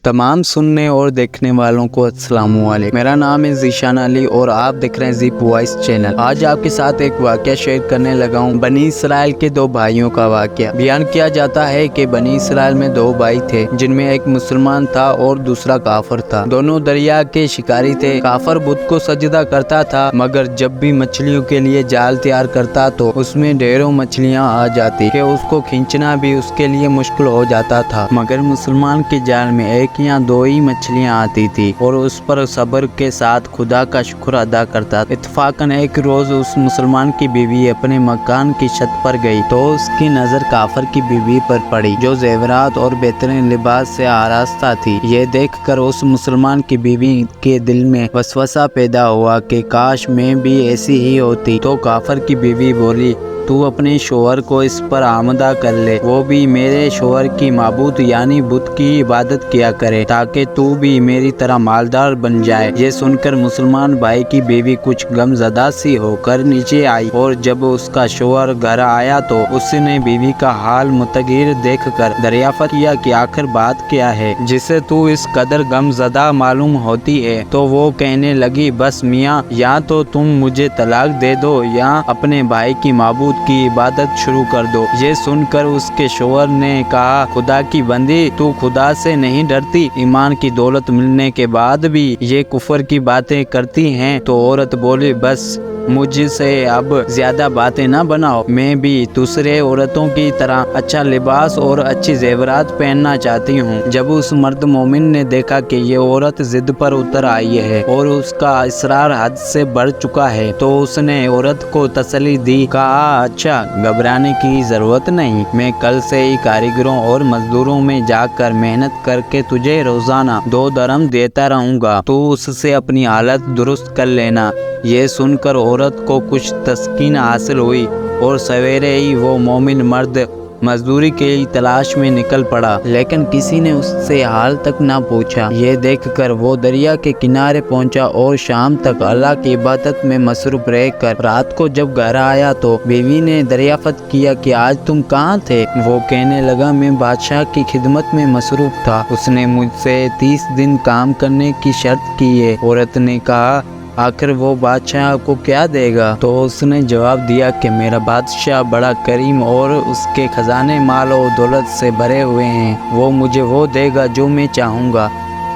तमाम सुनने और देखने वालों को अस्सलाम वालेकुम। मेरा नाम है ज़ीशान अली और आप देख रहे हैं ज़ीप वॉइस चैनल। आज आपके साथ एक वाक़या शेयर करने लगा हूँ। बनी इसराइल के दो भाइयों का वाक़या। बयान किया जाता है कि बनी इसराइल में दो भाई थे, जिनमें एक मुसलमान था और दूसरा काफिर था। दोनों दरिया के शिकारी थे। काफिर बुत को सजदा करता था, मगर जब भी मछलियों के लिए जाल तैयार करता तो उसमें ढेरों मछलियाँ आ जाती कि उसको खींचना भी उसके लिए मुश्किल हो जाता था। मगर मुसलमान के जाल में एक या दो ही मछलियां आती थी और उस पर सब्र के साथ खुदा का शुक्र अदा करता। इत्तफाकन एक रोज उस मुसलमान की बीवी अपने मकान की छत पर गई तो उसकी नजर काफिर की बीवी पर पड़ी, जो जेवरात और बेहतरीन लिबास से आरास्ता थी। ये देखकर उस मुसलमान की बीवी के दिल में वसवसा पैदा हुआ कि काश मैं भी ऐसी ही होती। तो काफिर की बीवी बोली, तू अपने शोहर को इस पर आमदा कर ले, वो भी मेरे शोहर की माबूद यानी बुत की इबादत किया करे, ताकि तू भी मेरी तरह मालदार बन जाए। ये सुनकर मुसलमान भाई की बीवी कुछ गमज़दा सी होकर नीचे आई और जब उसका शोहर घर आया तो उसने बीवी का हाल मुतगीर देखकर दरियाफ्त किया कि आखिर बात क्या है जिसे तू इस कदर गमज़दा मालूम होती है। तो वो कहने लगी, बस मियाँ, या तो तुम मुझे तलाक दे दो या अपने भाई की माबूद की इबादत शुरू कर दो। ये सुनकर उसके शोहर ने कहा, खुदा की बंदी, तू खुदा से नहीं डरती? ईमान की दौलत मिलने के बाद भी ये कुफर की बातें करती हैं। तो औरत बोली, बस मुझसे अब ज्यादा बातें ना बनाओ, मैं भी दूसरे औरतों की तरह अच्छा लिबास और अच्छी जेवरात पहनना चाहती हूँ। जब उस मर्द मोमिन ने देखा कि ये औरत जिद पर उतर आई है और उसका इसरार हद से बढ़ चुका है, तो उसने औरत को तसल्ली दी। कहा, अच्छा, घबराने की जरूरत नहीं, मैं कल से ही कारीगरों और मजदूरों में जाकर मेहनत करके तुझे रोजाना 2 दरम देता रहूंगा, तू उससे अपनी हालत दुरुस्त कर लेना। ये सुनकर औरत को कुछ तस्कीन हासिल हुई और सवेरे ही वो मोमिन मर्द मजदूरी की तलाश में निकल पड़ा, लेकिन किसी ने उससे हाल तक ना पूछा। ये देखकर वो दरिया के किनारे पहुंचा और शाम तक अल्लाह की इबादत में मसरूफ रहकर रात को जब घर आया तो बीवी ने दरियाफ्त किया कि आज तुम कहाँ थे? वो कहने लगा, मैं बादशाह की खिदमत में मसरूफ था, उसने मुझसे 30 दिन काम करने की शर्त की है। औरत ने कहा, आखिर वो बादशाह को क्या देगा? तो उसने जवाब दिया कि मेरा बादशाह बड़ा करीम और उसके खजाने माल और दौलत से भरे हुए हैं, वो मुझे वो देगा जो मैं चाहूँगा।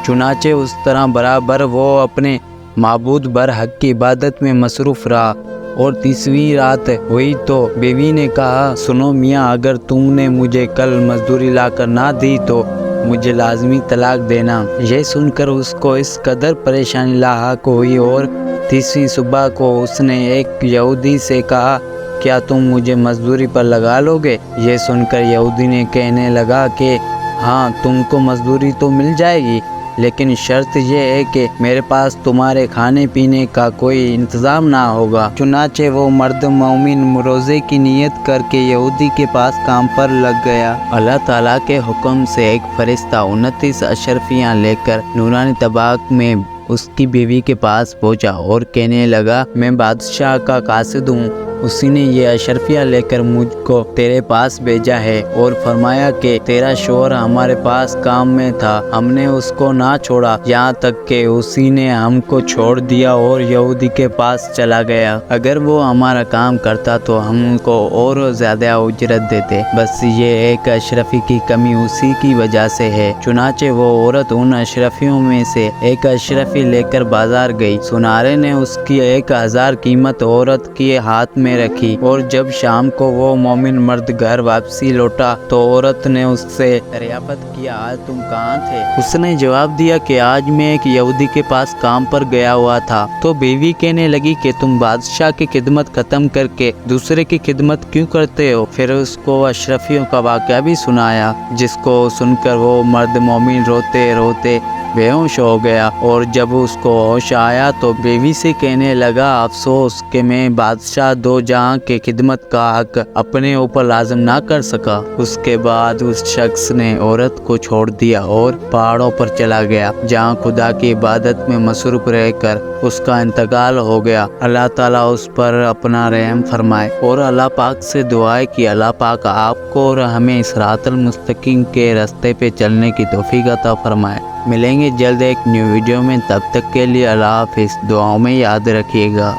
चुनाचे उस तरह बराबर वो अपने माबूद बर हक की इबादत में मसरूफ़ रहा। और 30वीं रात हुई तो बीवी ने कहा, सुनो मियाँ, अगर तुमने मुझे कल मजदूरी लाकर ना दी तो मुझे लाजमी तलाक देना। यह सुनकर उसको इस कदर परेशानी लाहक हुई और 30वीं सुबह को उसने एक यहूदी से कहा, क्या तुम मुझे मजदूरी पर लगा लोगे? ये सुनकर यहूदी ने कहने लगा कि हाँ, तुमको मजदूरी तो मिल जाएगी, लेकिन शर्त यह है कि मेरे पास तुम्हारे खाने पीने का कोई इंतज़ाम ना होगा। चुनाचे वो मर्द मोमिन रोज़े की नियत करके यहूदी के पास काम पर लग गया। अल्लाह ताला के हुक्म से एक फरिश्ता 29 अशरफियाँ लेकर नूरानी तबाक में उसकी बीवी के पास पहुंचा और कहने लगा, मैं बादशाह का कासिद हूँ, उसी ने ये अशरफिया लेकर मुझको तेरे पास भेजा है और फरमाया कि तेरा शोहर हमारे पास काम में था, हमने उसको ना छोड़ा, यहाँ तक कि उसी ने हमको छोड़ दिया और यहूदी के पास चला गया। अगर वो हमारा काम करता तो हमको और ज़्यादा उजरत देते, बस ये एक अशरफी की कमी उसी की वजह से है। चुनाचे वो औरत उन अशरफियों में से एक अशरफी लेकर बाजार गई। सुनारे ने उसकी 1000 कीमत औरत के हाथ में रखी और जब शाम को वो मोमिन मर्द घर वापसी लौटा तो औरत ने उससे दरियाफ्त किया, आज तुम कहाँ थे? उसने जवाब दिया कि आज मैं एक यहूदी के पास काम पर गया हुआ था। तो बीवी कहने लगी कि तुम बादशाह की खिदमत खत्म करके दूसरे की खिदमत क्यों करते हो? फिर उसको अशरफियों का वाक़या भी सुनाया, जिसको सुनकर वो मर्द मोमिन रोते रोते बेहोश हो गया और जब उसको होश आया तो बीवी से कहने लगा, अफसोस कि मैं बादशाह 2 دو جہاں کی خدمت کا حق اپنے اوپر لازم نہ کر سکا۔ اس کے بعد اس شخص نے عورت کو چھوڑ دیا اور پہاڑوں پر چلا گیا جہاں خدا کی عبادت میں مصروف رہ کر اس کا انتقال ہو گیا۔ اللہ تعالیٰ اس پر اپنا رحم فرمائے، اور اللہ پاک سے دعا ہے کہ اللہ پاک آپ کو اور ہمیں صراط المستقیم کے راستے پہ چلنے کی توفیق عطا فرمائے۔ ملیں گے جلد ایک نیو ویڈیو میں، تب تک کے لیے اللہ حافظ، دعاؤں میں یاد رکھیے گا۔